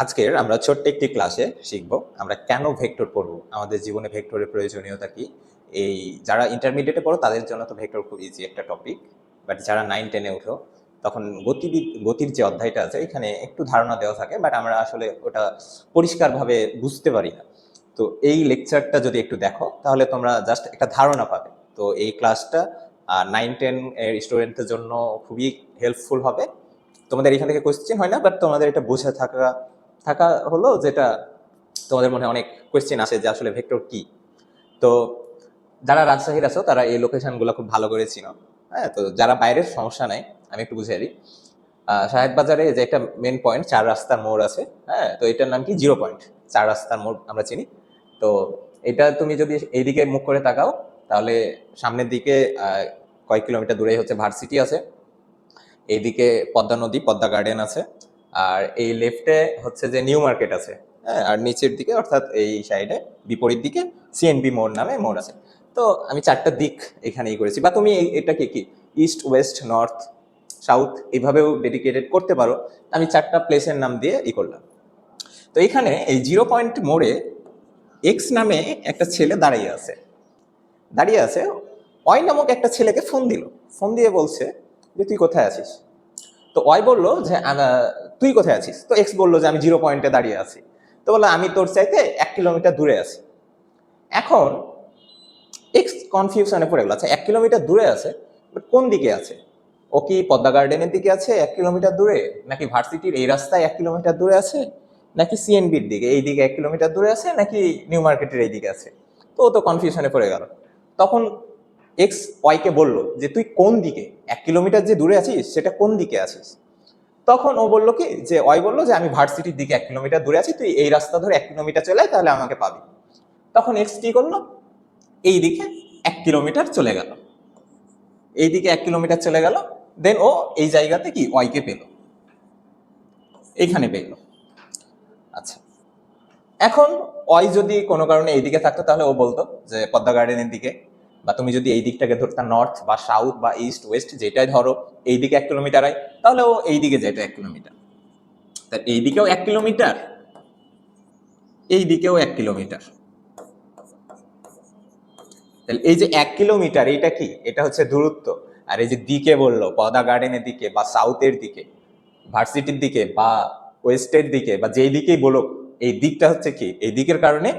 আজকের আমরা ছোট্ট একটি ক্লাসে শিখব আমরা কেন ভেক্টর পড়ব, আমাদের জীবনে ভেক্টরের প্রয়োজনীয়তা কি। এই যারা ইন্টারমিডিয়েটে পড়ো তাদের জন্য তো ভেক্টর খুব ইজি একটা টপিক, বাট যারা 9-10-এ উঠো তখন গতির যে অধ্যায়টা আছে এখানে একটু ধারণা দেওয়া থাকে, বাট আমরা আসলে ওটা পরিষ্কারভাবে বুঝতে পারি না। তো এই লেকচারটা যদি একটু দেখো তাহলে তোমরা জাস্ট একটা ধারণা পাবে। তো এই ক্লাসটা 9-10 এর স্টুডেন্টদের জন্য খুবই হেল্পফুল হবে। তোমাদের এখান থেকে কোয়েশ্চেন হয় না, বাট তোমাদের এটা বুঝে থাকা থাকা হলো যেটা তোমাদের মনে অনেক কোয়েশ্চেন আসে যে আসলে ভেক্টর কি। তো যারা রাজশাহীর আছো তারা এই লোকেশনগুলো খুব ভালো করে চিনো। হ্যাঁ, তো যারা বাইরের সমস্যা নাই, আমি একটু বুঝিয়ে দিই। সাহেব বাজারে যে একটা মেন পয়েন্ট 4 রাস্তার মোড় আছে, হ্যাঁ, তো এটার নাম কি 0 পয়েন্ট। 4 রাস্তার মোড় আমরা চিনি। তো এটা তুমি যদি এইদিকে মুখ করে তাকাও তাহলে সামনের দিকে কয়েক কিলোমিটার দূরে হচ্ছে ভার্সিটি আছে, এইদিকে পদ্মা নদী, পদ্মা গার্ডেন আছে, আর এই লেফটে হচ্ছে যে নিউ মার্কেট আছে। হ্যাঁ, আর নিচের দিকে অর্থাৎ এই সাইডে বিপরীত দিকে সিএনবি মোড় নামে মোড় আছে। তো আমি 4টা দিক এখানেই করেছি, বা তুমি এটাকে কি ইস্ট, ওয়েস্ট, নর্থ, সাউথ এইভাবেও ডেডিকেটেড করতে পারো। আমি 4টা প্লেসের নাম দিয়ে করলাম। তো এখানে এই 0 পয়েন্ট মোড়ে এক্স নামে একটা ছেলে দাঁড়িয়ে আছে। ওয়াই নামক একটা ছেলেকে ফোন দিয়ে বলছে যে তুই কোথায় আছিস। তো ওয়াই বললো যে তুই কোথায় আছিস। তো এক্স বললো যে আমি 0 পয়েন্টে দাঁড়িয়ে আছি। তো বললো আমি তোর চাইতে 1 কিলোমিটার দূরে আছি। এখন এক্স কনফিউশনে পড়ে গেল, আচ্ছা 1 কিলোমিটার দূরে আছে, বাট কোন দিকে আছে? ও কি পদ্মা গার্ডেনের দিকে আছে 1 কিলোমিটার দূরে, নাকি ভার্সিটির এই রাস্তায় 1 কিলোমিটার দূরে আছে, নাকি সিএনবির দিকে এই দিকে 1 কিলোমিটার দূরে আছে, নাকি নিউ মার্কেটের এই দিকে আছে? তো ও তো কনফিউশনে পড়ে গেল। তখন এক্স ওয়াইকে বললো যে তুই কোন দিকে, 1 কিলোমিটার যে দূরে আছিস সেটা কোন দিকে আছিস? তখন ও বললো কি যে ওয়াই বললো যে আমি ভার্সিটির দিকে 1 কিলোমিটার দূরে আছি, তুই এই রাস্তা ধরে 1 কিলোমিটার চলে আয়, তাহলে আমাকে পাবি। তখন এক্স কি করলো, এইদিকে 1 কিলোমিটার চলে গেল, এইদিকে 1 কিলোমিটার চলে গেল। দেন ও এই জায়গাতে কি ওয়াইকে পেল, এইখানে পেল। আচ্ছা, এখন ওয়াই যদি কোনো কারণে এইদিকে থাকতো তাহলে ও বলতো যে পদ্মা গার্ডেনের দিকে, বা তুমি যদি এই দিকটাকে ধরতা নর্থ বা সাউথ বা ইস্ট ওয়েস্ট যেটাই ধরো, এইদিকে 1 কিলোমিটার হয়, তাহলে ও এইদিকে যেত 1 কিলোমিটার। তার এইদিকেও 1 কিলোমিটার, এইদিকেও 1 কিলোমিটার। তাহলে এই যে 1 কিলোমিটার এটা কি, এটা হচ্ছে দূরত্ব। আর এই যে দিকে বললো পদ্মা গার্ডেনের দিকে বা সাউথের দিকে, ভার্সিটির দিকে বা ওয়েস্টের দিকে বা যেই দিকেই বলো, এই দিকটা হচ্ছে কি, এই দিকের কারণে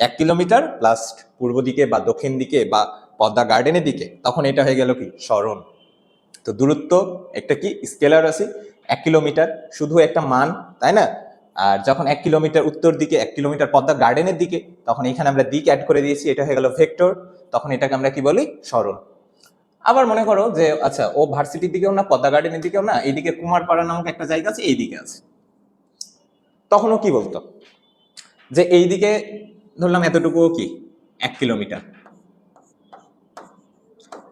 1 কিলোমিটার প্লাস পূর্ব দিকে বা দক্ষিণ দিকে বা পদ্মা গার্ডেনের দিকে, তখন এটা হয়ে গেল কি সরণ। তো দূরত্ব একটা কি স্কেলার রাশি, 1 কিলোমিটার শুধু একটা মান, তাই না? আর যখন 1 কিলোমিটার উত্তর দিকে, 1 কিলোমিটার পদ্মা গার্ডেনের দিকে, তখন এখানে আমরা দিক অ্যাড করে দিয়েছি, এটা হয়ে গেল ভেক্টর। তখন এটাকে আমরা কি বলি, সরণ। আবার মনে করো যে আচ্ছা ও ভার্সিটির দিকেও না, পদ্মা গার্ডেনের দিকেও না, এইদিকে কুমারপাড়া নামক একটা জায়গা আছে, এইদিকে আছে। তখনও কি বলতো যে এইদিকে ধরলাম এতটুকুও কি 1 কিলোমিটার,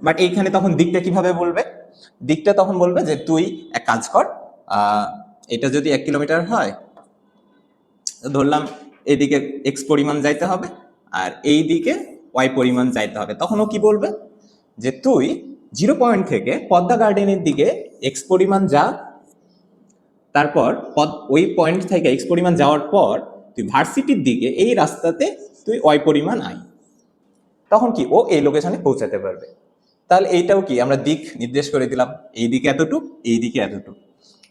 বাট এইখানে তখন দিকটা কিভাবে বলবে? দিকটা তখন বলবে যে তুই এক কাজ কর, এটা যদি 1 কিলোমিটার হয়, ধরলাম এদিকে এক্স পরিমাণ যাইতে হবে আর এই দিকে ওয়াই পরিমাণ যাইতে হবে। তখনও কি বলবে যে তুই 0 পয়েন্ট থেকে পদ্মা গার্ডেনের দিকে এক্স পরিমাণ যা, তারপর ওই পয়েন্ট থেকে এক্স পরিমাণ যাওয়ার পর তুই ভার্সিটির দিকে এই রাস্তাতে তুই ওয়াই পরিমাণ আয়। তখন কি ও এই লোকেশনে পৌঁছাতে পারবে। তাহলে এইটাও কি আমরা দিক নির্দেশ করে দিলাম, এই দিকে এতটুক, এই দিকে এতটুক।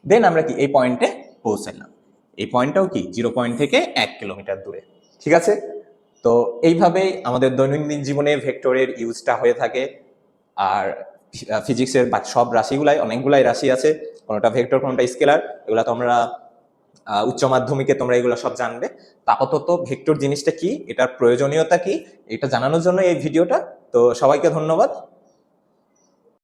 দেন আমরা কি এই পয়েন্টে পৌঁছালাম। এই পয়েন্টটাও কি 0 পয়েন্ট থেকে 1 কিলোমিটার দূরে। ঠিক আছে, তো এইভাবেই আমাদের দৈনন্দিন জীবনে ভেক্টরের ইউজটা হয়ে থাকে। আর ফিজিক্সের সব রাশিগুলাই, অনেকগুলাই রাশি আছে, কোনোটা ভেক্টর কোনোটা স্কেলার, এগুলো তোমরা উচ্চ মাধ্যমিকে তোমরা এগুলো সব জানবে। আপাতত ভেক্টর জিনিসটা কি, এটার প্রয়োজনীয়তা কি, এটা জানানোর জন্য এই ভিডিওটা। তো সবাইকে ধন্যবাদ।